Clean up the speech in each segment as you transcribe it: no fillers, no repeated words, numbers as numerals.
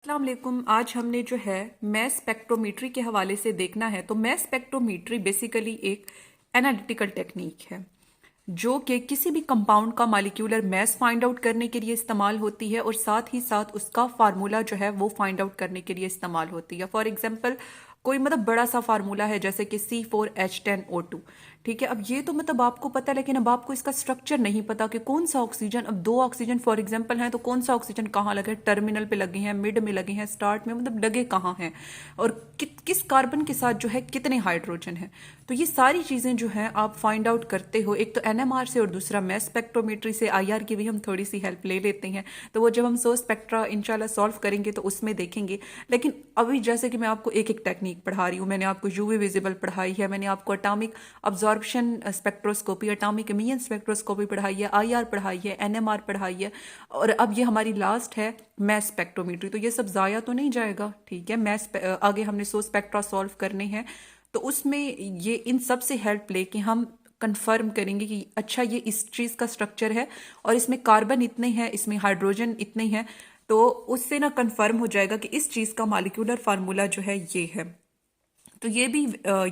अस्सलाम वालेकुम। आज हमने जो है मैस स्पेक्ट्रोमीट्री के हवाले से देखना है। तो मैस स्पेक्ट्रोमीट्री बेसिकली एक एनालिटिकल टेक्निक है जो कि किसी भी कंपाउंड का मॉलिक्यूलर मैस फाइंड आउट करने के लिए इस्तेमाल होती है और साथ ही साथ उसका फार्मूला जो है वो फाइंड आउट करने के लिए इस्तेमाल होती है। फॉर एग्जांपल कोई बड़ा सा फार्मूला है जैसे कि C4H10O2। ठीक है, अब ये तो आपको पता है, लेकिन अब आपको इसका स्ट्रक्चर नहीं पता कि कौन सा ऑक्सीजन, अब दो ऑक्सीजन फॉर एग्जांपल हैं तो कौन सा ऑक्सीजन कहाँ लगे, टर्मिनल पे लगे हैं, मिड में लगे हैं, स्टार्ट में, लगे कहाँ हैं, और किस कार्बन के साथ जो है कितने हाइड्रोजन हैं। तो ये सारी चीजें जो है आप फाइंड आउट करते हो, एक तो NMR से और दूसरा मैस स्पेक्ट्रोमेट्री से। IR की भी हम थोड़ी सी हेल्प ले लेते हैं, तो वो जब हम सो स्पेक्ट्रा इंशाल्लाह सॉल्व करेंगे तो उसमें देखेंगे। लेकिन अभी जैसे कि मैं आपको एक एक टेक्निक पढ़ा रही हूँ, मैंने आपको UV विजिबल पढ़ाई है, मैंने आपको atomic absorption spectroscopy, atomic emission spectroscopy पढ़ाई है, IR पढ़ाई है, NMR पढ़ाई है, और अब ये हमारी लास्ट है मैस स्पेक्ट्रोमेट्री। तो ये सब जाया तो नहीं जाएगा। ठीक है, मैस आगे हमने सो स्पेक्ट्रा सॉल्व करने हैं, तो उसमें ये इन सब से हेल्प लेके हम कंफर्म करेंगे कि अच्छा ये इस चीज का स्ट्रक्चर है और इसमें कार्बन इतने हैं, इसमें हाइड्रोजन इतने हैं, तो उससे ना कंफर्म हो जाएगा कि इस चीज का मॉलिक्यूलर फार्मूला जो है ये है। तो ये भी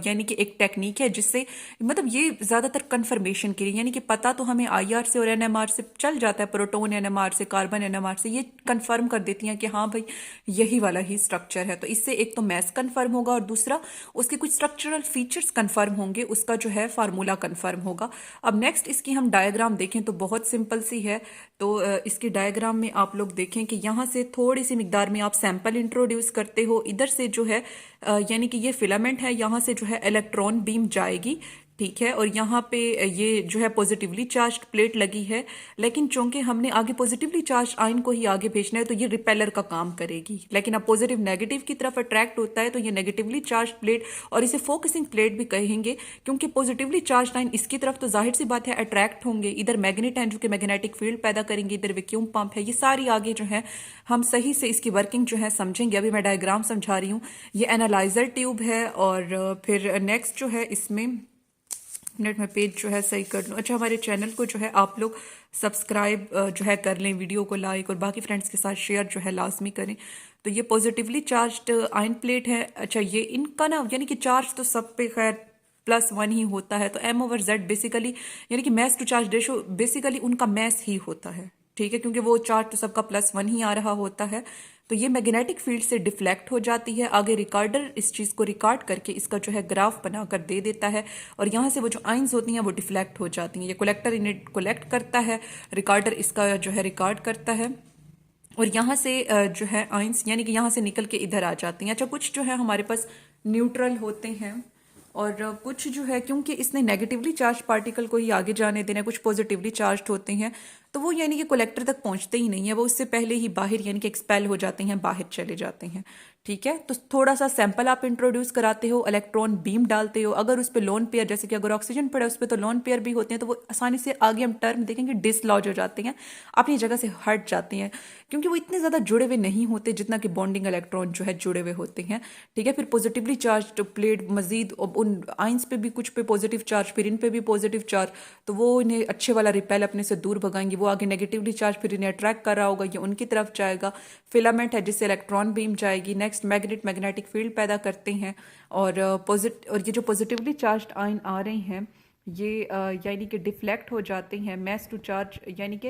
यानी कि एक टेक्निक है जिससे ये ज्यादातर कंफर्मेशन के लिए, यानी कि पता तो हमें IR से और NMR से चल जाता है, प्रोटॉन NMR से, कार्बन NMR से, ये कंफर्म कर देती हैं कि हाँ भाई यही वाला ही स्ट्रक्चर है। तो इससे एक तो मैस कंफर्म होगा और दूसरा उसके कुछ स्ट्रक्चरल फीचर्स कंफर्म होंगे, उसका जो है फार्मूला कंफर्म होगा। अब नेक्स्ट इसकी हम डायग्राम देखें तो बहुत सिंपल सी है। तो इसकी डायग्राम में आप लोग देखें कि यहाँ से थोड़ी सी मिकदार में आप सैंपल इंट्रोड्यूस करते हो, इधर से जो है यानी कि ये फिलामेंट है, यहाँ से जो है इलेक्ट्रॉन बीम जाएगी। ठीक है, और यहाँ पे ये जो है पॉजिटिवली चार्ज प्लेट लगी है, लेकिन चूंकि हमने आगे पॉजिटिवली चार्ज आयन को ही आगे भेजना है तो ये रिपेलर का काम करेगी। लेकिन अब पॉजिटिव नेगेटिव की तरफ अट्रैक्ट होता है तो ये नेगेटिवली चार्ज प्लेट, और इसे फोकसिंग प्लेट भी कहेंगे, क्योंकि पॉजिटिवली चार्ज आयन इसकी तरफ तो जाहिर सी बात है अट्रैक्ट होंगे। इधर मैग्नेट है जो कि मैग्नेटिक फील्ड पैदा करेंगे, इधर वैक्यूम पंप है। ये सारी आगे जो है हम सही से इसकी वर्किंग जो है समझेंगे। अभी मैं डायग्राम समझा रही हूँ। ये एनालाइजर ट्यूब है, और फिर नेक्स्ट जो है इसमें मिनट में पेज जो है सही कर लूँ। अच्छा, हमारे चैनल को जो है आप लोग सब्सक्राइब जो है कर लें, वीडियो को लाइक और बाकी फ्रेंड्स के साथ शेयर जो है लाजमी करें। तो ये पॉजिटिवली चार्ज्ड आयन प्लेट है। अच्छा, ये इनका ना यानी कि चार्ज तो सब पे खैर +1 ही होता है, तो M/Z बेसिकली यानी कि mass to charge ratio basically उनका मैस ही होता है। ठीक है, क्योंकि वो चार्ज तो सबका +1 ही आ रहा होता है। तो ये मैग्नेटिक फील्ड से डिफ्लेक्ट हो जाती है। आगे रिकॉर्डर इस चीज को रिकॉर्ड करके इसका जो है ग्राफ बनाकर दे देता है, और यहाँ से वो जो आइंस होती हैं वो डिफ्लेक्ट हो जाती हैं। ये कलेक्टर इन्हें कलेक्ट करता है, रिकॉर्डर इसका जो है रिकॉर्ड करता है, और यहाँ से जो है आइंस यानी कि यहाँ से निकल के इधर आ जाती हैं। अच्छा, कुछ जो है हमारे पास न्यूट्रल होते हैं, और कुछ जो है क्योंकि इसने नेगेटिवली चार्ज पार्टिकल को ही आगे जाने देना है, कुछ पॉजिटिवली चार्ज होते हैं, तो वो यानी कि कलेक्टर तक पहुंचते ही नहीं है, वो उससे पहले ही बाहर यानी कि एक्सपेल हो जाते हैं, बाहर चले जाते हैं। ठीक है, तो थोड़ा सा सैंपल आप इंट्रोड्यूस कराते हो, इलेक्ट्रॉन बीम डालते हो। अगर उस पर लोन पेयर, जैसे कि अगर ऑक्सीजन पड़े उस पर तो लोन पेयर भी होते हैं, तो वो आसानी से आगे हम टर्म देखेंगे डिसलॉज हो जाते हैं, अपनी जगह से हट जाते हैं, क्योंकि वो इतने ज्यादा जुड़े हुए नहीं होते जितना कि बॉन्डिंग इलेक्ट्रॉन जो है जुड़े हुए होते हैं। ठीक है, फिर पॉजिटिवली चार्ज प्लेट मजीद उन आइंस पे भी कुछ पे पॉजिटिव चार्ज, फिर इन पे भी पॉजिटिव चार्ज, तो वो इन्हें अच्छे वाला रिपेल अपने से दूर भगाएंगे। वो आगे नेगेटिवली चार्ज फिर इन्हें अट्रैक्ट कर रहा होगा, ये उनकी तरफ जाएगा। फिलामेंट है जिससे इलेक्ट्रॉन बीम जाएगी। नेक्स्ट मैग्नेटिक फील्ड पैदा करते हैं, और ये जो पॉजिटिवली चार्ज आयन आ रहे हैं ये यानी कि डिफ्लेक्ट हो जाते हैं मैस टू चार्ज, यानी कि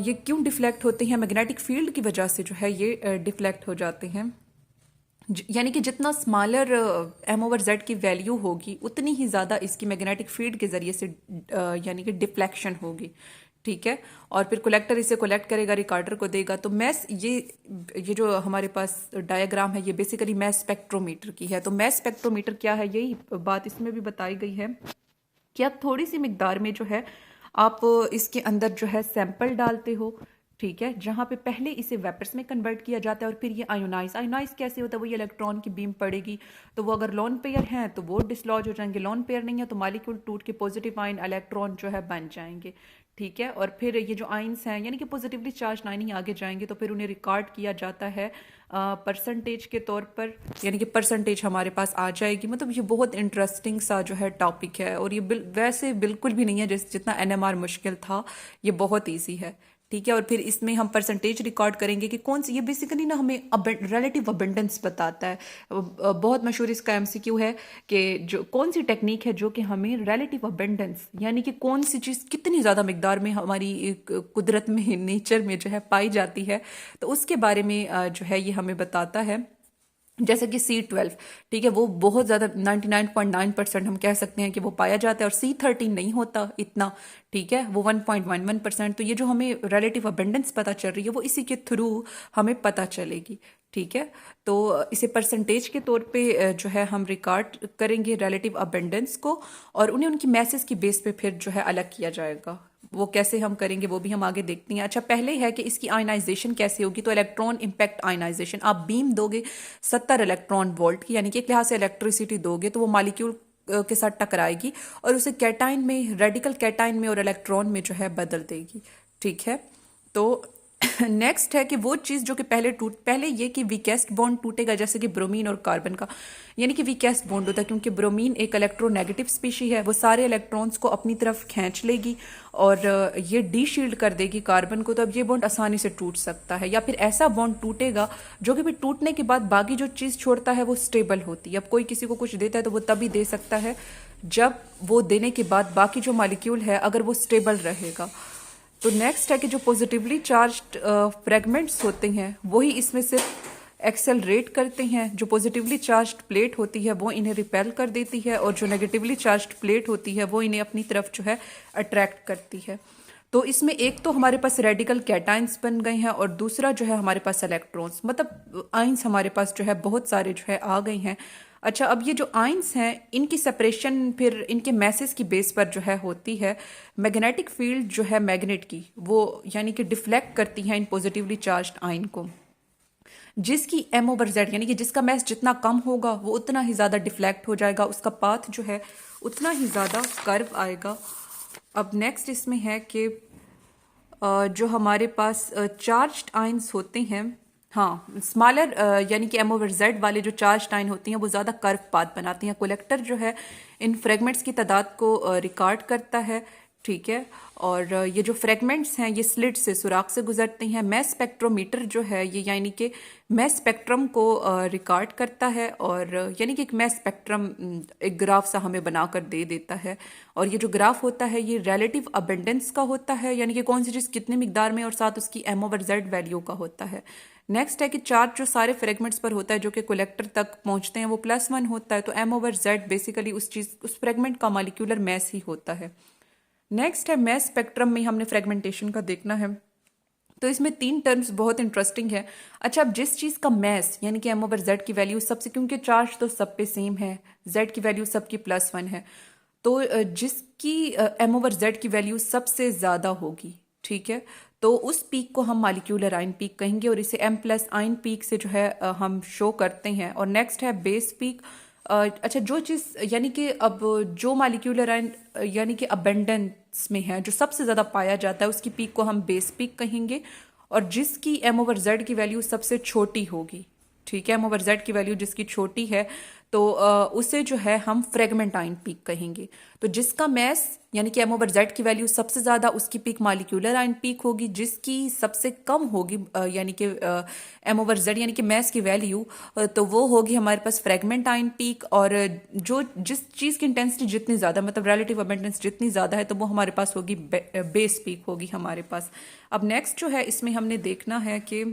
ये क्यों डिफ्लेक्ट होते हैं, मैग्नेटिक फील्ड की वजह से जो है ये डिफ्लेक्ट हो जाते हैं। यानी कि जितना स्मॉलर M/Z की वैल्यू होगी उतनी ही ज़्यादा इसकी मैग्नेटिक फील्ड के ज़रिए से यानी कि डिफ्लेक्शन होगी। ठीक है, और फिर कलेक्टर इसे कलेक्ट करेगा, रिकॉर्डर को देगा। तो मैस ये जो हमारे पास डायग्राम है ये बेसिकली मैस स्पेक्ट्रोमीटर की है। तो मैस स्पेक्ट्रोमीटर क्या है, यही बात इसमें भी बताई गई है कि आप थोड़ी सी मिकदार में जो है आप इसके अंदर जो है सैंपल डालते हो। ठीक है, जहां पे पहले इसे वेपर्स में कन्वर्ट किया जाता है, और फिर ये आयोनाइज कैसे होता है, वो ये इलेक्ट्रॉन की बीम पड़ेगी, तो वो अगर लोन पेयर हैं तो वो डिसलॉज हो जाएंगे, लोन पेयर नहीं है तो मॉलिक्यूल टूट के पॉजिटिव आयन इलेक्ट्रॉन जो है बन जाएंगे। ठीक है, और फिर ये जो आइंस हैं यानी कि पॉजिटिवली चार्ज आयन ही आगे जाएंगे, तो फिर उन्हें रिकॉर्ड किया जाता है परसेंटेज के तौर पर, यानी कि परसेंटेज हमारे पास आ जाएगी। ये बहुत इंटरेस्टिंग सा जो है टॉपिक है, और ये वैसे बिल्कुल भी नहीं है जितना NMR मुश्किल था, ये बहुत ईजी है। ठीक है। और फिर इसमें हम परसेंटेज रिकॉर्ड करेंगे कि कौन सी, ये बेसिकली ना हमें रिलेटिव अबेंडेंस बताता है। बहुत मशहूर इसका एमसीक्यू है कि जो कौन सी टेक्निक है जो कि हमें रिलेटिव अबेंडेंस यानी कि कौन सी चीज़ कितनी ज़्यादा मिकदार में हमारी कुदरत में, नेचर में जो है पाई जाती है, तो उसके बारे में जो है ये हमें बताता है। जैसे कि C12, ठीक है, वो बहुत ज़्यादा 99.9% हम कह सकते हैं कि वो पाया जाता है, और C13 नहीं होता इतना, ठीक है, वो 1.11%। तो ये जो हमें रिलेटिव अबेंडेंस पता चल रही है वो इसी के थ्रू हमें पता चलेगी, ठीक है। तो इसे परसेंटेज के तौर पे जो है हम रिकॉर्ड करेंगे रिलेटिव अबेंडेंस को, और उन्हें उनकी मैसेज की बेस पे फिर जो है अलग किया जाएगा। वो कैसे हम करेंगे वो भी हम आगे देखते हैं। अच्छा, पहले है कि इसकी आयनाइजेशन कैसे होगी। तो इलेक्ट्रॉन इम्पैक्ट आयनाइजेशन, आप बीम दोगे 70 इलेक्ट्रॉन वोल्ट की, यानी कि एक लिहाज से इलेक्ट्रिसिटी दोगे तो वो मॉलिक्यूल के साथ टकराएगी और उसे कैटाइन में, रेडिकल कैटाइन में और इलेक्ट्रॉन में जो है बदल देगी, ठीक है। तो नेक्स्ट है कि वो चीज़ जो कि पहले ये कि वीकेस्ट बॉन्ड टूटेगा, जैसे कि ब्रोमीन और कार्बन का, यानी कि वीकेस्ट बॉन्ड होता है क्योंकि ब्रोमीन एक इलेक्ट्रोनेगेटिव स्पीशी है, वो सारे इलेक्ट्रॉन्स को अपनी तरफ खींच लेगी और ये डी शील्ड कर देगी कार्बन को, तो अब ये बॉन्ड आसानी से टूट सकता है। या फिर ऐसा बॉन्ड टूटेगा जो कि भी टूटने के बाद बाकी जो चीज़ छोड़ता है वो स्टेबल होती है। अब कोई किसी को कुछ देता है तो वो तभी दे सकता है जब वो देने के बाद बाकी जो मॉलिक्यूल है अगर वो स्टेबल रहेगा। तो नेक्स्ट है कि जो पॉजिटिवली चार्ज्ड फ्रेगमेंट्स होते हैं वही इसमें सिर्फ एक्सेलरेट करते हैं। जो पॉजिटिवली चार्ज्ड प्लेट होती है वो इन्हें रिपेल कर देती है, और जो नेगेटिवली चार्ज्ड प्लेट होती है वो इन्हें अपनी तरफ जो है अट्रैक्ट करती है। तो इसमें एक तो हमारे पास रेडिकल कैटाइंस बन गए हैं और दूसरा जो है हमारे पास इलेक्ट्रॉन्स, मतलब आइंस हमारे पास जो है बहुत सारे जो है आ गए हैं। अच्छा, अब ये जो आइंस हैं इनकी सेपरेशन फिर इनके मैसेज की बेस पर जो है होती है। मैग्नेटिक फील्ड जो है मैग्नेट की, वो यानी कि डिफ्लेक्ट करती हैं इन पॉजिटिवली चार्ज्ड आइन को, जिसकी M/Z यानी कि जिसका मैस जितना कम होगा वो उतना ही ज़्यादा डिफ्लेक्ट हो जाएगा, उसका पाथ जो है उतना ही ज़्यादा कर्व आएगा। अब नेक्स्ट इसमें है कि जो हमारे पास चार्ज्ड आइंस होते हैं, हाँ, स्मॉलर यानी कि M/Z वाले जो चार्ज आइन होती हैं वो ज़्यादा कर्व पाथ बनाती हैं। कोलेक्टर जो है इन फ्रेगमेंट्स की तादाद को रिकॉर्ड करता है, ठीक है। और ये जो फ्रेगमेंट्स हैं ये स्लिट से, सुराख से गुजरते हैं। मैस स्पेक्ट्रोमीटर जो है ये यानी कि मैस स्पेक्ट्रम को रिकॉर्ड करता है, और यानी कि एक मैस स्पेक्ट्रम एक ग्राफ सा हमें बनाकर दे देता है। और ये जो ग्राफ होता है ये रिलेटिव अबेंडेंस का होता है, यानी कि कौन सी चीज़ कितने मिकदार में, और साथ उसकी M/Z वैल्यू का होता है। नेक्स्ट है कि चार्ज जो सारे फ्रेगमेंट्स पर होता है जो कि कलेक्टर तक पहुंचते हैं वो +1 होता है। तो M/Z बेसिकली उस फ्रेगमेंट का मॉलिक्यूलर मैस ही होता है। नेक्स्ट है मैस स्पेक्ट्रम में हमने फ्रेगमेंटेशन का देखना है। तो इसमें 3 टर्म्स बहुत इंटरेस्टिंग है। अच्छा, अब जिस चीज़ का मैस यानी कि M/Z की वैल्यू सबसे, क्योंकि चार्ज तो सब पे सेम है, Z की वैल्यू सबकी +1 है, तो जिसकी M/Z की वैल्यू सबसे ज़्यादा होगी, ठीक है, तो उस पीक को हम मॉलिक्यूलर आइन पीक कहेंगे, और इसे M+ आइन पीक से जो है हम शो करते हैं। और नेक्स्ट है बेस पीक। अच्छा, जो चीज़ यानी कि अब जो मॉलिक्यूलर आइन यानी कि अबेंडेंस में है, जो सबसे ज़्यादा पाया जाता है, उसकी पीक को हम बेस पीक कहेंगे, और जिसकी M/Z की वैल्यू सबसे छोटी होगी, ठीक है, M/Z की वैल्यू जिसकी छोटी है तो उसे जो है हम फ्रेगमेंट आइन पीक कहेंगे। तो जिसका मैस यानी कि M/Z की वैल्यू सबसे ज़्यादा, उसकी पीक मॉलिक्यूलर आइन पीक होगी। जिसकी सबसे कम होगी यानी कि M/Z यानी कि मैस की वैल्यू, तो वो होगी हमारे पास फ्रेगमेंट आइन पीक। और जिस चीज़ की इंटेंसिटी जितनी ज़्यादा, मतलब रिलेटिव अबेंडेंस जितनी ज़्यादा है, तो वो हमारे पास होगी बेस पीक होगी हमारे पास। अब नेक्स्ट जो है इसमें हमने देखना है कि,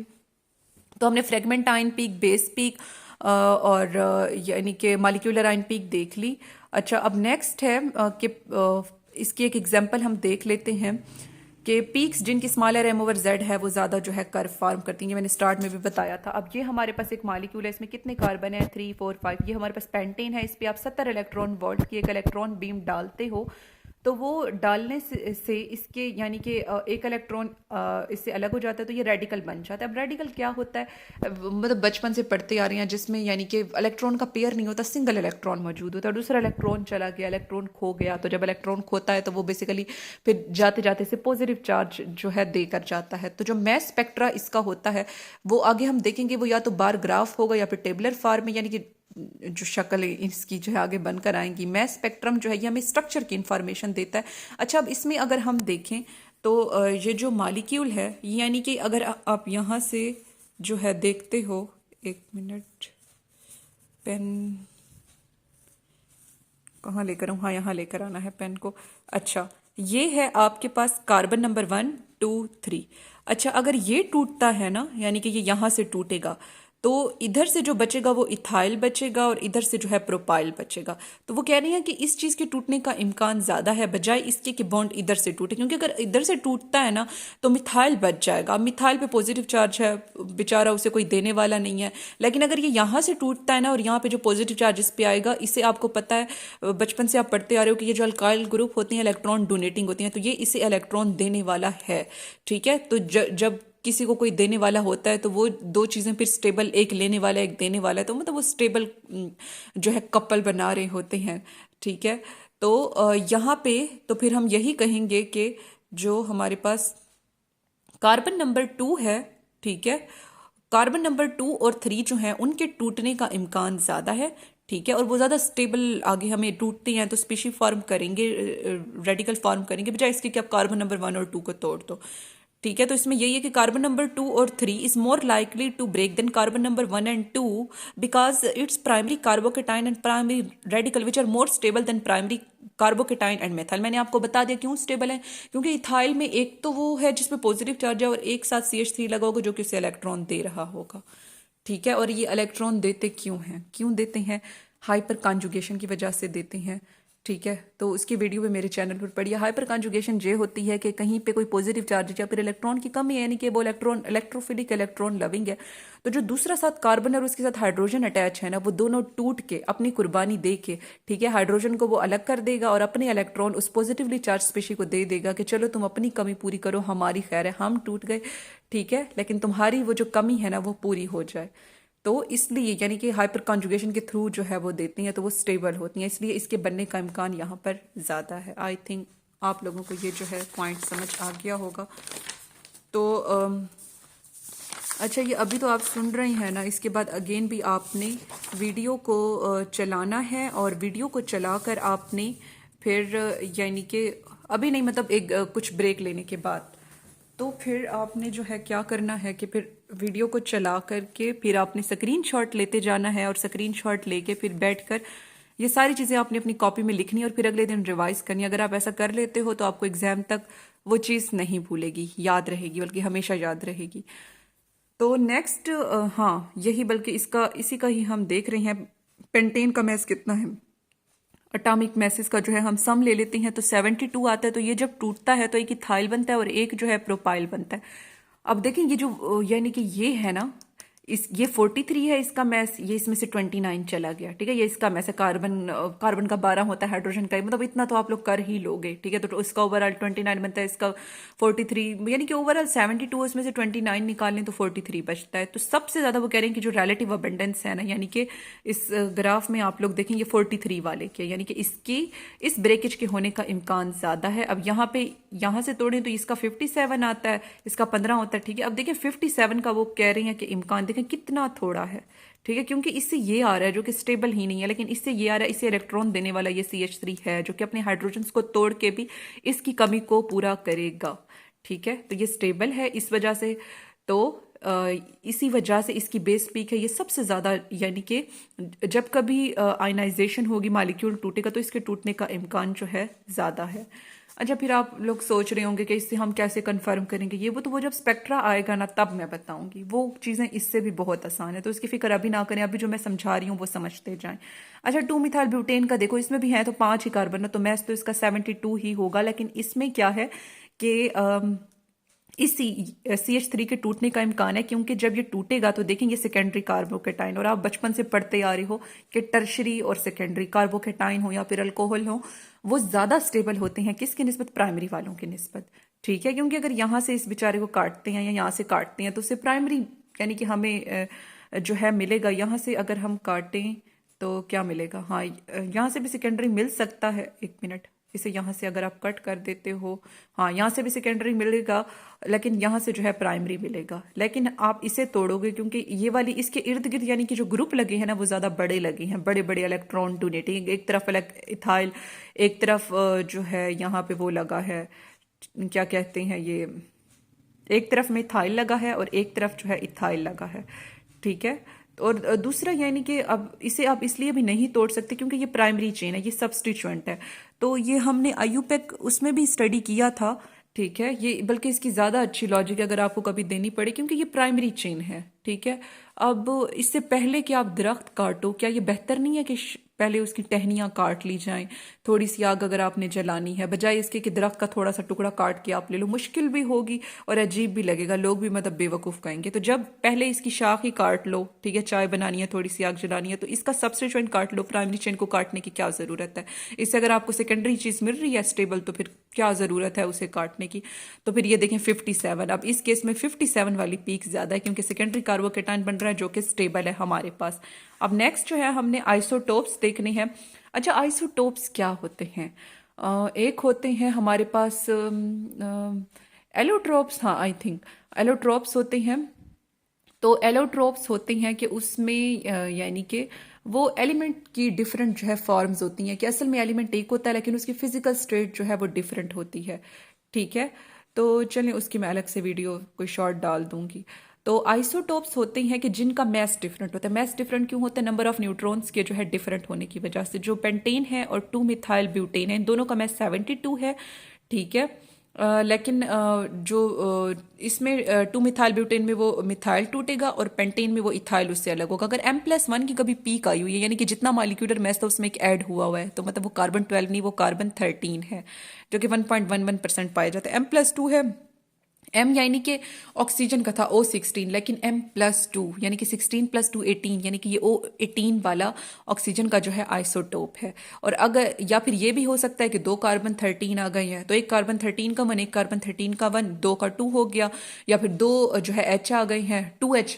तो हमने फ्रेगमेंट आइन पीक, बेस पीक और यानी कि मॉलिक्यूलर आइन पीक देख ली। अच्छा, अब नेक्स्ट है कि इसकी एक एग्जांपल हम देख लेते हैं कि पीक्स जिनकी स्मॉलर M/Z है वो ज़्यादा जो है कर्व फॉर्म करती हैं। मैंने स्टार्ट में भी बताया था। अब ये हमारे पास एक मॉलिक्यूल है, इसमें कितने कार्बन है, 3 4 5। ये हमारे पास पेंटेन है, इस पर आप 70 इलेक्ट्रॉन वोल्ट की एक इलेक्ट्रॉन बीम डालते हो, तो वो डालने से इसके यानी कि एक इलेक्ट्रॉन इससे अलग हो जाता है, तो ये रेडिकल बन जाता है। अब रेडिकल क्या होता है, मतलब बचपन से पढ़ते आ रहे हैं, जिसमें यानी कि इलेक्ट्रॉन का पेयर नहीं होता, सिंगल इलेक्ट्रॉन मौजूद होता है, और दूसरा इलेक्ट्रॉन चला गया, इलेक्ट्रॉन खो गया। तो जब इलेक्ट्रॉन खोता है तो वो बेसिकली फिर जाते जाते से पॉजिटिव चार्ज जो है देकर जाता है। तो जो मैस स्पेक्ट्रा इसका होता है वो आगे हम देखेंगे, वो या तो बार ग्राफ होगा या फिर टेबलर फॉर्म में, यानी कि जो शक्ल इसकी जो है आगे बनकर आएंगी। मैस स्पेक्ट्रम जो है ये हमें स्ट्रक्चर की इंफॉर्मेशन देता है। अच्छा, अब इसमें अगर हम देखें तो ये जो मालिक्यूल है, यानी कि अगर आप यहाँ से जो है देखते हो, एक मिनट, पेन कहाँ लेकर आऊँ, हाँ यहाँ लेकर आना है पेन को। अच्छा, ये है आपके पास कार्बन नंबर 1 2 3। अच्छा, अगर ये टूटता है ना, यानी कि ये यहाँ से टूटेगा, तो इधर से जो बचेगा वो इथाइल बचेगा और इधर से जो है प्रोपाइल बचेगा। तो वो कह रही हैं कि इस चीज़ के टूटने का इम्कान ज़्यादा है बजाय इसके कि बॉन्ड इधर से टूटे, क्योंकि अगर इधर से टूटता है ना तो मिथाइल बच जाएगा। अब मिथाइल पे पॉजिटिव चार्ज है, बेचारा उसे कोई देने वाला नहीं है। लेकिन अगर ये यहाँ से टूटता है ना और यहाँ पे जो पॉजिटिव चार्ज इस पे आएगा, इसे आपको पता है, बचपन से आप पढ़ते आ रहे हो कि ये जो अल्काइल ग्रुप होते हैं इलेक्ट्रॉन डोनेटिंग होती हैं, तो ये इसे इलेक्ट्रॉन देने वाला है। ठीक है, तो जब किसी को कोई देने वाला होता है तो वो दो चीज़ें फिर स्टेबल, एक लेने वाला एक देने वाला है, तो मतलब वो स्टेबल जो है कपल बना रहे होते हैं। ठीक है, तो यहाँ पे तो फिर हम यही कहेंगे कि जो हमारे पास कार्बन नंबर 2 है, ठीक है, कार्बन नंबर 2 और 3 जो हैं उनके टूटने का इम्कान ज़्यादा है। ठीक है, और वो ज़्यादा स्टेबल आगे हमें टूटते हैं तो स्पीशी फॉर्म करेंगे, रेडिकल फॉर्म करेंगे, बजाय इसके कि आप कार्बन नंबर 1 और 2 को तोड़ दो। ठीक है, तो इसमें यही है कि कार्बन नंबर 2 और 3 is more likely to break than carbon number 1 and 2 because it's primary carbocation and primary radical which are more stable than primary carbocation and methyl. मैंने आपको बता दिया क्यों स्टेबल है, क्योंकि इथाइल में एक तो वो है जिसमें पॉजिटिव चार्ज है और एक साथ CH3 लगा होगा जो कि उसे इलेक्ट्रॉन दे रहा होगा। ठीक है, और ये इलेक्ट्रॉन देते क्यों देते हैं? हाइपर कॉन्जुगेशन की वजह से देते हैं। ठीक है, तो उसकी वीडियो भी मेरे चैनल पर पढ़िए। हाइपर कॉन्जुगेशन ये होती है कि कहीं पे कोई पॉजिटिव चार्ज या फिर इलेक्ट्रॉन की कमी है, यानी कि वो इलेक्ट्रॉन इलेक्ट्रोफिलिक इलेक्ट्रॉन लविंग है, तो जो दूसरा साथ कार्बन और उसके साथ हाइड्रोजन अटैच है ना, वो दोनों टूट के अपनी कुर्बानी दे के, ठीक है, हाइड्रोजन को वो अलग कर देगा और अपने इलेक्ट्रॉन उस पॉजिटिवली चार्ज स्पीशी को दे देगा कि चलो तुम अपनी कमी पूरी करो, हमारी खैर है, हम टूट गए, ठीक है, लेकिन तुम्हारी वो जो कमी है ना वो पूरी हो जाए। तो इसलिए यानी कि हाइपर कॉन्जुगेशन के थ्रू जो है वो देती हैं तो वो स्टेबल होती हैं, इसलिए इसके बनने का इम्कान यहाँ पर ज़्यादा है। आई थिंक आप लोगों को ये जो है पॉइंट समझ आ गया होगा। तो अच्छा, ये अभी तो आप सुन रहे हैं ना, इसके बाद अगेन भी आपने वीडियो को चलाना है और वीडियो को चलाकर आपने फिर यानी कि अभी नहीं, मतलब एक कुछ ब्रेक लेने के बाद तो फिर आपने जो है क्या करना है कि फिर वीडियो को चला करके फिर आपने स्क्रीनशॉट लेते जाना है और स्क्रीनशॉट लेके फिर बैठकर ये सारी चीज़ें आपने अपनी कॉपी में लिखनी और फिर अगले दिन रिवाइज करनी। अगर आप ऐसा कर लेते हो तो आपको एग्जाम तक वो चीज़ नहीं भूलेगी, याद रहेगी, बल्कि हमेशा याद रहेगी। तो नेक्स्ट हाँ यही, बल्कि इसी का ही हम देख रहे हैं, पेंटेन का मैस कितना है, एटॉमिक मैसेज का जो है हम सम ले लेते हैं तो 72 आता है। तो ये जब टूटता है तो एक इथाइल बनता है और एक जो है प्रोपाइल बनता है। अब देखें ये जो यानी कि ये है ना, ये 43 है इसका मैस, ये इसमें से 29 चला गया। ठीक है, ये इसका मैस है, कार्बन का 12 होता है, हाइड्रोजन का, मतलब इतना तो आप लोग कर ही लोगे। ठीक है, तो इसका ओवरऑल 29 बनता है, इसका 43, यानी कि ओवरऑल 72, इसमें से 29 निकालें तो 43 बचता है। तो सबसे ज्यादा वो कह रहे हैं कि जो रिलेटिव अबंडेंस है ना, यानी कि इस ग्राफ में आप लोग देखेंगे 43 वाले के, यानी कि इस ब्रेकेज के होने का इम्कान ज्यादा है। अब यहाँ से तोड़ें तो इसका 57 आता है, इसका 15 होता है। ठीक है, अब देखिए 57 का वो कह रहे हैं कि इम्कान देखें कितना थोड़ा है। ठीक है, क्योंकि इससे ये आ रहा है जो कि स्टेबल ही नहीं है, लेकिन इससे ये आ रहा है, इसे इलेक्ट्रॉन देने वाला ये CH3 है जो कि अपने हाइड्रोजन्स को तोड़ के भी इसकी कमी को पूरा करेगा। ठीक है, तो ये स्टेबल है इस वजह से, तो इसी वजह से इसकी बेस पीक है ये सबसे ज़्यादा, यानी कि जब कभी आयनाइजेशन होगी, मॉलिक्यूल टूटेगा तो इसके टूटने का इम्कान जो है ज़्यादा है। अच्छा, फिर आप लोग सोच रहे होंगे कि इससे हम कैसे कंफर्म करेंगे, वो जब स्पेक्ट्रा आएगा ना तब मैं बताऊंगी, वो चीज़ें इससे भी बहुत आसान है, तो इसकी फिक्र अभी ना करें, अभी जो मैं समझा रही हूँ वो समझते जाएं। अच्छा, 2 मिथाइल ब्यूटेन का देखो, इसमें भी है तो 5 ही कार्बन है, तो मैथ तो इसका 72 ही होगा, लेकिन इसमें क्या है कि इस CH3 के टूटने का इम्कान है, क्योंकि जब ये टूटेगा तो देखेंगे सेकेंडरी कार्बोकेटाइन, और आप बचपन से पढ़ते आ रहे हो कि टर्शरी और सेकेंडरी कार्बोकेटाइन हो या फिर अल्कोहल हो, वो ज़्यादा स्टेबल होते हैं किसकी निस्बत, प्राइमरी वालों की निस्बत। ठीक है, क्योंकि अगर यहाँ से इस बेचारे को काटते हैं या यहाँ से काटते हैं तो उसे प्राइमरी यानी कि हमें जो है मिलेगा। यहाँ से अगर हम काटें तो क्या मिलेगा, हाँ यहाँ से भी सेकेंडरी मिल सकता है, एक मिनट, इसे यहाँ से अगर आप कट कर देते हो, हाँ यहाँ से भी सेकेंडरी मिलेगा, लेकिन यहाँ से जो है प्राइमरी मिलेगा। लेकिन आप इसे तोड़ोगे क्योंकि ये वाली इसके इर्द गिर्द यानी कि जो ग्रुप लगे हैं ना वो ज़्यादा बड़े लगे हैं, बड़े बड़े इलेक्ट्रॉन डोनेटिंग, एक तरफ इथाइल, एक तरफ जो है यहाँ पे वो लगा है क्या कहते हैं ये, एक तरफ मिथाइल लगा है और एक तरफ जो है इथाइल लगा है, ठीक है। और दूसरा यानी कि अब इसे आप इसलिए भी नहीं तोड़ सकते क्योंकि ये प्राइमरी चेन है, ये सब्सटीट्यूएंट है। तो ये हमने आईयूपैक उसमें भी स्टडी किया था, ठीक है। ये बल्कि इसकी ज़्यादा अच्छी लॉजिक अगर आपको कभी देनी पड़े क्योंकि ये प्राइमरी चेन है, ठीक है। अब इससे पहले कि आप दरख्त काटो, क्या ये बेहतर नहीं है कि पहले उसकी टहनियाँ काट ली जाएं? थोड़ी सी आग अगर आपने जलानी है, बजाय इसके कि दरख्त का थोड़ा सा टुकड़ा काट के आप ले लो, मुश्किल भी होगी और अजीब भी लगेगा, लोग भी मतलब बेवकूफ़ कहेंगे। तो जब पहले इसकी शाख ही काट लो, ठीक है, चाय बनानी है, थोड़ी सी आग जलानी है, तो इसका सब्स्टिट्यूएंट काट लो, प्राइमरी चेन को काटने की क्या ज़रूरत है? इससे अगर आपको सेकेंडरी चीज़ मिल रही है स्टेबल, तो फिर क्या ज़रूरत है उसे काटने की? तो फिर ये देखें 57, अब इस केस में 57 वाली पीक ज़्यादा है क्योंकि सेकेंडरी कार्बोकेटाइन बन रहा है जो कि स्टेबल है हमारे पास। अब नेक्स्ट जो है हमने आइसोटोप्स देखने हैं। अच्छा, आइसोटोप्स क्या होते हैं? एक होते हैं हमारे पास एलोट्रोप्स, हाँ आई थिंक एलोट्रोप्स होते हैं। तो एलोट्रोप्स होते हैं कि उसमें यानी कि वो एलिमेंट की डिफरेंट जो है फॉर्म्स होती हैं, कि असल में एलिमेंट एक होता है लेकिन उसकी फिजिकल स्टेट जो है वो डिफरेंट होती है, ठीक है। तो चलें उसकी मैं अलग से वीडियो कोई शॉर्ट डाल दूंगी। तो आइसोटोप्स होते हैं कि जिनका मैस डिफरेंट होता है। मैस डिफरेंट क्यों होता है? नंबर ऑफ न्यूट्रॉन्स के जो है डिफरेंट होने की वजह से। जो पेंटेन है और 2 मिथाइल ब्यूटेन है, इन दोनों का मैस 72 है, ठीक है। लेकिन जो इसमें 2 मिथाइल ब्यूटेन में वो मिथाइल टूटेगा और पेंटेन में वो इथाइल उससे अलग होगा। अगर M+1 की कभी पीक आई हुई है, यानी कि जितना मॉलिक्यूलर मैस था उसमें एक ऐड हुआ हुआ है, तो मतलब वो कार्बन 12 नहीं, वो कार्बन 13 है, जो कि 1.11% पाया जाता है। M+2 है, M यानी कि ऑक्सीजन का था O16, लेकिन M+2 यानी कि 16+2 18, यानी कि ये O18 वाला ऑक्सीजन का जो है आइसोटोप है। और अगर या फिर ये भी हो सकता है कि 2 कार्बन 13 आ गए हैं, तो 1 कार्बन 13 का 1, 1 कार्बन 13 का 1, 2 का 2 हो गया, या फिर 2 जो है H आ गए हैं, 2H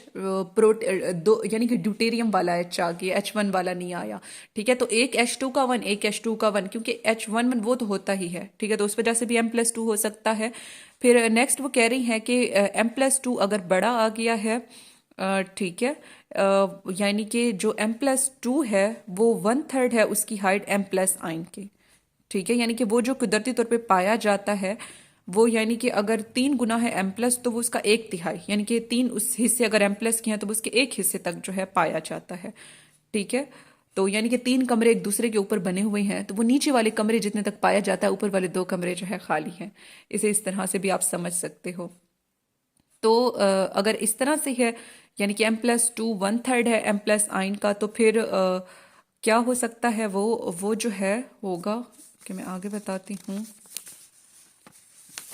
दो यानी कि ड्यूटेरियम वाला H आ गया, H1 वाला नहीं आया, ठीक है। तो एक H2 का 1, एक H2 का 1, क्योंकि H11 वो तो होता ही है, ठीक है, तो उस वजह से भी M+2 हो सकता है। फिर नेक्स्ट वो कह रही हैं कि M+2 अगर बड़ा आ गया है, ठीक है, यानी कि जो M+2 है वो 1/3 है उसकी हाइट M+आइन की, ठीक है। यानी कि वो जो कुदरती तौर पे पाया जाता है वो, यानी कि अगर 3 गुना है M+, तो वो उसका 1/3, यानी कि 3 उस हिस्से अगर M+ के हैं तो वो उसके 1 हिस्से तक जो है पाया जाता है, ठीक है। तो यानी कि 3 कमरे एक दूसरे के ऊपर बने हुए हैं, तो वो नीचे वाले कमरे जितने तक पाया जाता है, ऊपर वाले 2 कमरे जो है खाली हैं। इसे इस तरह से भी आप समझ सकते हो। तो अगर इस तरह से है, यानी कि M+2 1/3 है M+आइन का, तो फिर क्या हो सकता है? वो जो है होगा कि मैं आगे बताती हूँ।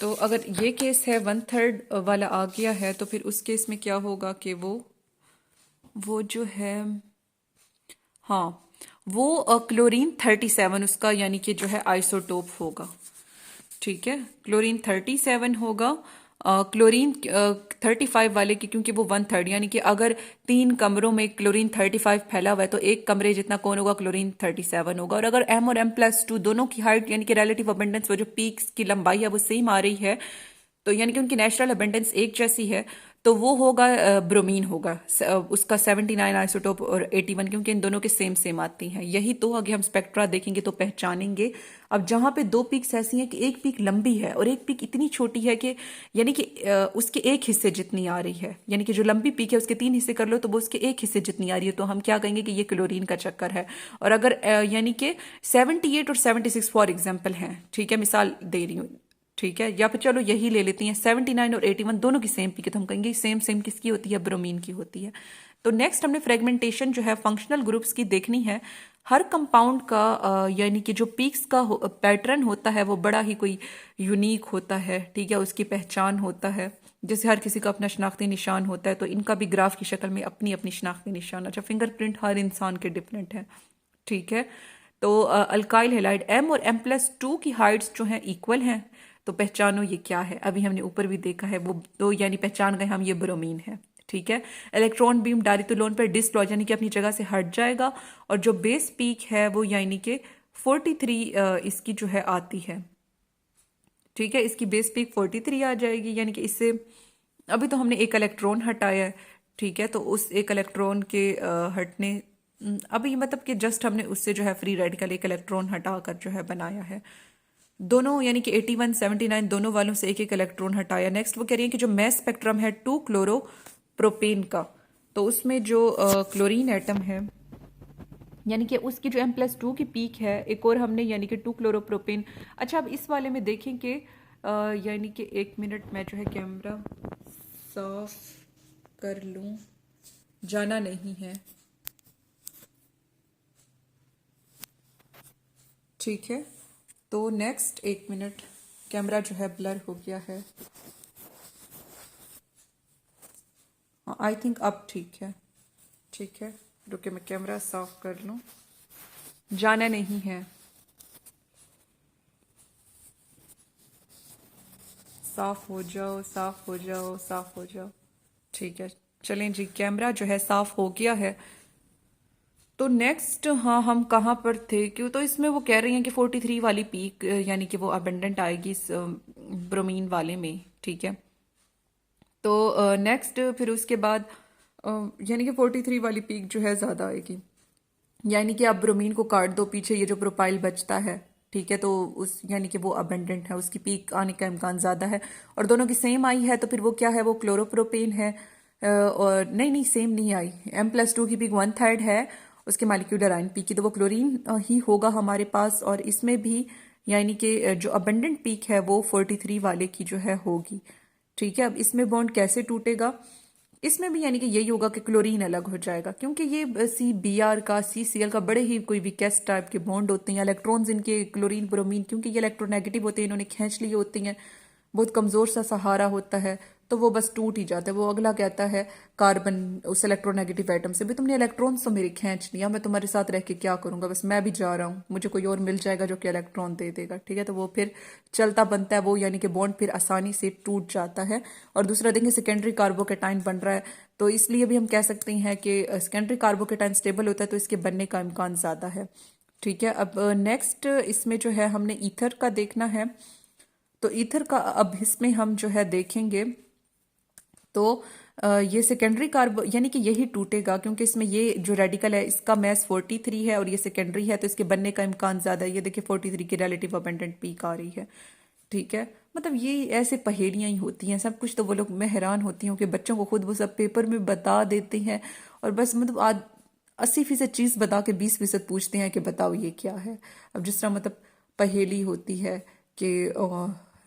तो अगर ये केस है 1/3 वाला आ गया है, तो फिर उस केस में क्या होगा कि वो जो है, हाँ, वो क्लोरीन 37 उसका यानी कि जो है आइसोटोप होगा, ठीक है। क्लोरीन 37 होगा, क्लोरीन 35 वाले की, क्योंकि वो 1/3, यानी कि अगर 3 कमरों में क्लोरीन 35 फैला हुआ है तो एक कमरे जितना कौन होगा? क्लोरीन 37 होगा। और अगर M और M+2 दोनों की हाइट यानी कि रिलेटिव अबेंडेंस, वो जो पीक्स की लंबाई है वो सेम आ रही है, तो यानी कि उनकी नेचुरल अबेंडेंस एक जैसी है, तो वो होगा ब्रोमीन होगा, उसका 79 आइसोटोप और 81, क्योंकि इन दोनों के सेम सेम आती हैं। यही तो आगे हम स्पेक्ट्रा देखेंगे तो पहचानेंगे। अब जहां पे 2 पीक्स ऐसी हैं कि एक पीक लंबी है और एक पीक इतनी छोटी है कि यानी कि उसके एक हिस्से जितनी आ रही है, यानी कि जो लंबी पीक है उसके 3 हिस्से कर लो तो वो उसके एक हिस्से जितनी आ रही है, तो हम क्या कहेंगे कि ये क्लोरीन का चक्कर है। और अगर यानी कि 78 और 76 फॉर एग्जाम्पल हैं, ठीक है, मिसाल दे रही हूँ, ठीक है, या फिर चलो यही ले लेती हैं, 79 और 81 दोनों की सेम पीक है, तो हम कहेंगे सेम सेम किसकी होती है? ब्रोमीन की होती है। तो नेक्स्ट हमने फ्रेगमेंटेशन जो है फंक्शनल ग्रुप्स की देखनी है। हर कंपाउंड का यानी कि जो पीक्स का पैटर्न होता है वो बड़ा ही कोई यूनिक होता है, ठीक है, उसकी पहचान होता है। जैसे हर किसी का अपना शनाख्ती निशान होता है, तो इनका भी ग्राफ की शक्ल में अपनी अपनी शनाख्ती निशान। अच्छा, फिंगरप्रिंट हर इंसान के डिफरेंट है, ठीक है। तो अल्काइल हैलाइड M और M+2 की हाइट्स जो हैं इक्वल हैं, तो पहचानो ये क्या है? अभी हमने ऊपर भी देखा है, वो तो यानी पहचान गए हम, ये ब्रोमीन है, ठीक है। इलेक्ट्रॉन बीम डायरेक्ट पर डिसलॉज यानी कि अपनी जगह से हट जाएगा, और जो बेस पीक है वो यानी कि 43 इसकी जो है आती है, ठीक है, इसकी बेस पीक 43 आ जाएगी, यानी कि इससे अभी तो हमने एक इलेक्ट्रॉन हटाया है, ठीक है, तो उस एक इलेक्ट्रॉन के हटने अभी मतलब कि जस्ट हमने उससे जो है फ्री रेडिकल एक इलेक्ट्रॉन हटाकर जो है बनाया है, दोनों यानी कि 81 79 दोनों वालों से एक एक इलेक्ट्रॉन हटाया। नेक्स्ट वो कह रही है कि जो मैस स्पेक्ट्रम है 2 क्लोरोप्रोपेन का, तो उसमें जो क्लोरीन एटम है यानी कि उसकी जो M+2 की पीक है, एक और हमने यानी कि 2 क्लोरोप्रोपेन। अच्छा, अब इस वाले में देखें कि यानी कि 1 मिनट मैं जो है कैमरा साफ कर लूं, जाना नहीं है, ठीक है। तो नेक्स्ट 1 मिनट, कैमरा जो है ब्लर हो गया है। आई थिंक अब ठीक है, ठीक है। रुके मैं कैमरा साफ कर लूं, जाना नहीं है, साफ हो जाओ, साफ हो जाओ, साफ हो जाओ, ठीक है। चलें जी, कैमरा जो है साफ हो गया है। तो नेक्स्ट, हाँ, हम कहाँ पर थे? क्यों, तो इसमें वो कह रही हैं कि 43 वाली पीक यानी कि वो अबेंडेंट आएगी इस ब्रोमीन वाले में, ठीक है। तो नेक्स्ट फिर उसके बाद यानी कि 43 वाली पीक जो है ज़्यादा आएगी, यानी कि आप ब्रोमीन को काट दो, पीछे ये जो प्रोपाइल बचता है, ठीक है, तो उस यानी कि वो अबेंडेंट है, उसकी पीक आने का इम्कान ज़्यादा है। और दोनों की सेम आई है तो फिर वो क्या है, वो क्लोरोप्रोपेन है। और नहीं नहीं, सेम नहीं आई, M+2 की पीक 1/3 है उसके मालिक्यूलर आयन पीक की, तो वो क्लोरीन ही होगा हमारे पास। और इसमें भी यानी कि जो अबेंडेंट पीक है वो 43 वाले की जो है होगी, ठीक है। अब इसमें बॉन्ड कैसे टूटेगा? इसमें भी यानी कि यही होगा कि क्लोरीन अलग हो जाएगा, क्योंकि ये CBr का CCl का बड़े ही कोई वीकेस्ट टाइप के बॉन्ड होते हैं। इलेक्ट्रॉन्स इनके क्लोरीन ब्रोमीन, क्योंकि ये इलेक्ट्रोनेगेटिव होते हैं, इन्होंने खींच लिए होती हैं, बहुत कमजोर सा सहारा होता है, तो वो बस टूट ही जाता है। वो अगला कहता है कार्बन उस इलेक्ट्रोनेगेटिव एटम से, भी तुमने इलेक्ट्रॉन्स तो मेरे खींच लिया, मैं तुम्हारे साथ रह के क्या करूंगा, बस मैं भी जा रहा हूँ, मुझे कोई और मिल जाएगा जो कि इलेक्ट्रॉन दे देगा, ठीक है। तो वो फिर चलता बनता है वो, यानी कि बॉन्ड फिर आसानी से टूट जाता है। और दूसरा देखेंगे सेकेंडरी कार्बोकेटाइन बन रहा है, तो इसलिए भी हम कह सकते हैं कि सेकेंडरी कार्बोकेटाइन स्टेबल होता है, तो इसके बनने का इम्कान ज़्यादा है, ठीक है। अब नेक्स्ट इसमें जो है हमने ईथर का देखना है, तो ईथर का अब इसमें हम जो है देखेंगे तो ये सेकेंडरी कार्बो यानी कि यही टूटेगा, क्योंकि इसमें ये जो रेडिकल है इसका मैस 43 है और ये सेकेंडरी है, तो इसके बनने का इम्कान ज़्यादा है। ये देखिए 43 की रिलेटिव अबेंडेंट पीक आ रही है, ठीक है। मतलब ये ऐसे पहेलियां ही होती हैं सब कुछ, तो वो लोग, मैं हैरान होती हूँ कि बच्चों को खुद वो सब पेपर में बता देते हैं और बस मतलब आज 80% चीज़ बता के 20% पूछते हैं कि बताओ ये क्या है। अब जिस तरह मतलब पहेली होती है कि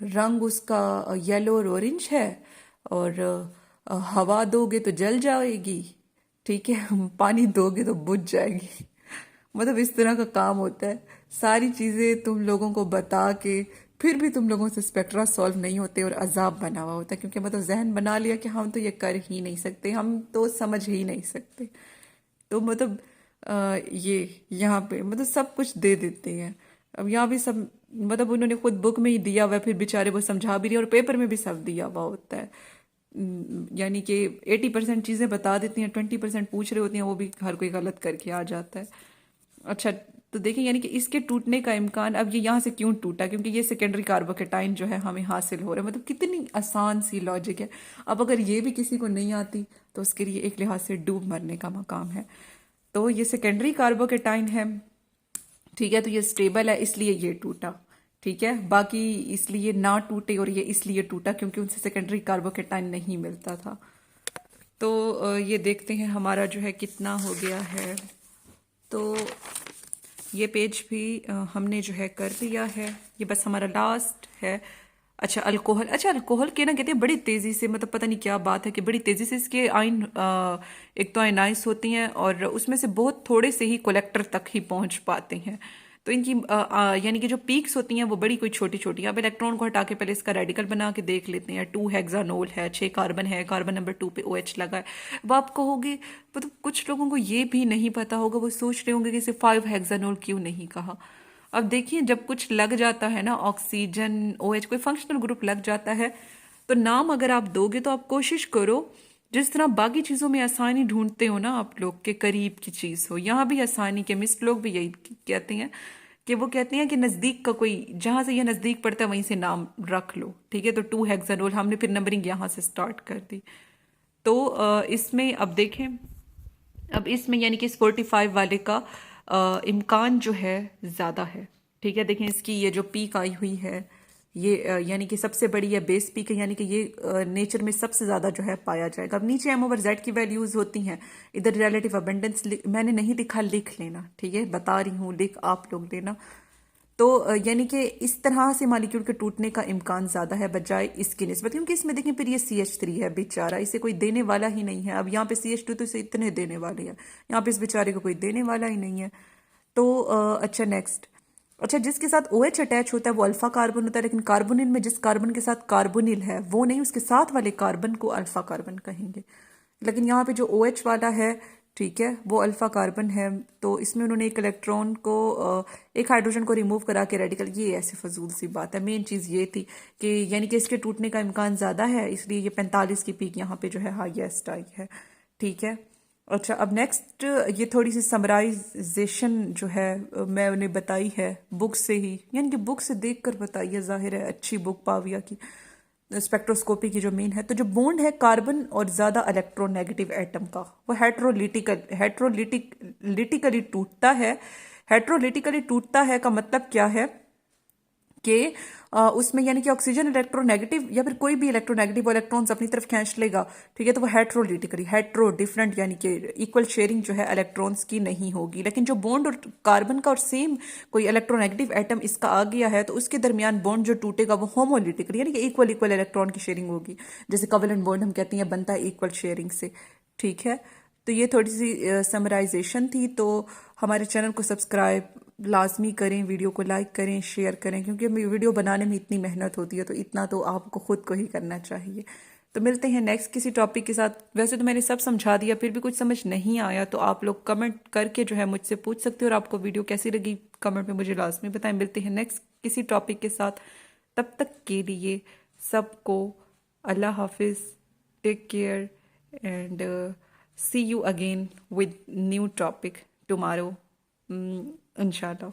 रंग उसका येलो और ऑरेंज है और हवा दोगे तो जल जाएगी, ठीक है, पानी दोगे तो बुझ जाएगी। मतलब इस तरह का काम होता है, सारी चीज़ें तुम लोगों को बता के फिर भी तुम लोगों से स्पेक्ट्रा सॉल्व नहीं होते और अजाब बना हुआ होता है, क्योंकि मतलब जहन बना लिया कि हम तो ये कर ही नहीं सकते, हम तो समझ ही नहीं सकते। तो मतलब ये यहाँ पे मतलब सब कुछ दे देते हैं। अब यहाँ भी सब मतलब उन्होंने खुद बुक में ही दिया हुआ है, फिर बेचारे वो समझा भी रही है और पेपर में भी सब दिया हुआ होता है। यानी कि 80% चीज़ें बता देती हैं, 20% पूछ रहे होती हैं, वो भी हर कोई गलत करके आ जाता है। अच्छा, तो देखिए यानी कि इसके टूटने का इम्कान, अब ये यहाँ से क्यों टूटा, क्योंकि ये सेकेंडरी कार्बोकेटाइन जो है हमें हासिल हो रहा है। मतलब कितनी आसान सी लॉजिक है। अब अगर ये भी किसी को नहीं आती तो उसके लिए एक लिहाज से डूब मरने का मकाम है। तो ये सेकेंडरी कार्बोकेटाइन है, ठीक है, तो ये स्टेबल है इसलिए ये टूटा, ठीक है। बाकी इसलिए ना टूटे और ये इसलिए टूटा क्योंकि उनसे सेकेंडरी कार्बोकेटाइन नहीं मिलता था। तो ये देखते हैं हमारा जो है कितना हो गया है। तो ये पेज भी हमने जो है कर लिया है, ये बस हमारा लास्ट है। अच्छा, अल्कोहल, अच्छा अल्कोहल के ना कहते हैं बड़ी तेजी से, मतलब पता नहीं क्या बात है कि बड़ी तेजी से इसके आयन एक तो आयनाइज होती हैं और उसमें से बहुत थोड़े से ही कलेक्टर तक ही पहुंच पाते हैं। तो इनकी यानी कि जो पीक्स होती हैं वो बड़ी कोई छोटी छोटी। अब इलेक्ट्रॉन को हटा के पहले इसका रेडिकल बना के देख लेते हैं। 2 हेक्सानोल है, 6 कार्बन है, कार्बन नंबर 2 पे OH लगा है। अब आप कहोगे मतलब कुछ लोगों को ये भी नहीं पता होगा, वो सोच रहे होंगे कि इसे 5 हेक्सानोल क्यों नहीं कहा। अब देखिए जब कुछ लग जाता है ना, ऑक्सीजन OH कोई फंक्शनल ग्रुप लग जाता है, तो नाम अगर आप दोगे तो आप कोशिश करो जिस तरह बाकी चीज़ों में आसानी ढूंढते हो ना आप लोग के करीब की चीज़ हो, यहाँ भी आसानी, केमिस्ट लोग भी यही कहते हैं कि वो कहते हैं कि नज़दीक का कोई, जहाँ से ये नज़दीक पड़ता है वहीं से नाम रख लो, ठीक है। तो 2 हेक्सानोल हमने फिर नंबरिंग यहाँ से स्टार्ट कर दी। तो इसमें अब देखें, अब इसमें यानी कि इस 45 वाले का इम्कान जो है ज़्यादा है, ठीक है, देखें इसकी ये जो पीक आई हुई है ये यानी कि सबसे बड़ी है बेस पीक है, यानी कि ये नेचर में सबसे ज़्यादा जो है पाया जाएगा। अब नीचे m/z की वैल्यूज़ होती हैं, इधर रिलेटिव अबंडेंस मैंने नहीं लिखा, लिख लेना, ठीक है, बता रही हूँ, लिख आप लोग लेना। तो यानी कि इस तरह से मालिक्यूल के टूटने का इम्कान ज़्यादा है बजाय इसकी निस्बत, क्योंकि इसमें देखें फिर ये CH3 है बेचारा, इसे कोई देने वाला ही नहीं है। अब यहाँ पे CH2 तो इसे इतने देने वाले हैं, यहाँ पे इस बेचारे को कोई देने वाला ही नहीं है। तो अच्छा नेक्स्ट, अच्छा जिसके साथ OH अटैच होता है वो अल्फा कार्बन होता है, लेकिन कार्बोनिल में जिस कार्बन के साथ कार्बोनिल है वो नहीं, उसके साथ वाले कार्बन को अल्फा कार्बन कहेंगे। लेकिन यहाँ पे जो OH वाला है, ठीक है, वो अल्फा कार्बन है, तो इसमें उन्होंने एक इलेक्ट्रॉन को एक हाइड्रोजन को रिमूव करा के रेडिकल, ये ऐसे फजूल सी बात है। मेन चीज़ ये थी कि यानी कि इसके टूटने का इम्कान ज़्यादा है, इसलिए ये 45 की पीक यहाँ पे जो है हाईएस्ट आई है, ठीक है। अच्छा अब नेक्स्ट ये थोड़ी सी समराइजेशन जो है मैं उन्हें बताई है बुक से ही, यानी कि बुक से देख कर बताई है, जाहिर है अच्छी बुक पाविया की स्पेक्ट्रोस्कोपी की जो मेन है। तो जो बॉन्ड है कार्बन और ज़्यादा इलेक्ट्रोनेगेटिव एटम का, वो हेट्रोलिटिकली टूटता है। हेट्रोलिटिकली टूटता है का मतलब क्या है कि उसमें यानी कि ऑक्सीजन इलेक्ट्रोनेगेटिव या फिर कोई भी इलेक्ट्रोनेगेटिव इलेक्ट्रॉन्स अपनी तरफ खींच लेगा, ठीक है, तो वो हेट्रोलिटिकली, हेट्रो डिफरेंट यानी कि इक्वल शेयरिंग जो है इलेक्ट्रॉन्स की नहीं होगी। लेकिन जो बॉन्ड और कार्बन का और सेम कोई इलेक्ट्रोनेगेटिव एटम इसका आ गया है तो उसके दरमियान बॉन्ड जो टूटेगा वो होमोलिटिकली यानी कि इक्वल इक्वल इलेक्ट्रॉन की शेयरिंग होगी, जैसे कोवेलेंट बॉन्ड हम कहते हैं बनता है इक्वल शेयरिंग से, ठीक है। तो ये थोड़ी सी समराइजेशन थी। तो हमारे चैनल को सब्सक्राइब लाजमी करें, वीडियो को लाइक करें, शेयर करें, क्योंकि वीडियो बनाने में इतनी मेहनत होती है तो इतना तो आपको खुद को ही करना चाहिए। तो मिलते हैं नेक्स्ट किसी टॉपिक के साथ। वैसे तो मैंने सब समझा दिया, फिर भी कुछ समझ नहीं आया तो आप लोग कमेंट करके जो है मुझसे पूछ सकते हो, और आपको वीडियो कैसी लगी कमेंट में मुझे लाजमी बताएं। मिलते हैं नेक्स्ट किसी टॉपिक के साथ, तब तक के लिए सबको अल्लाह हाफिज़, take care and see you again with new topic tomorrow, inshallah.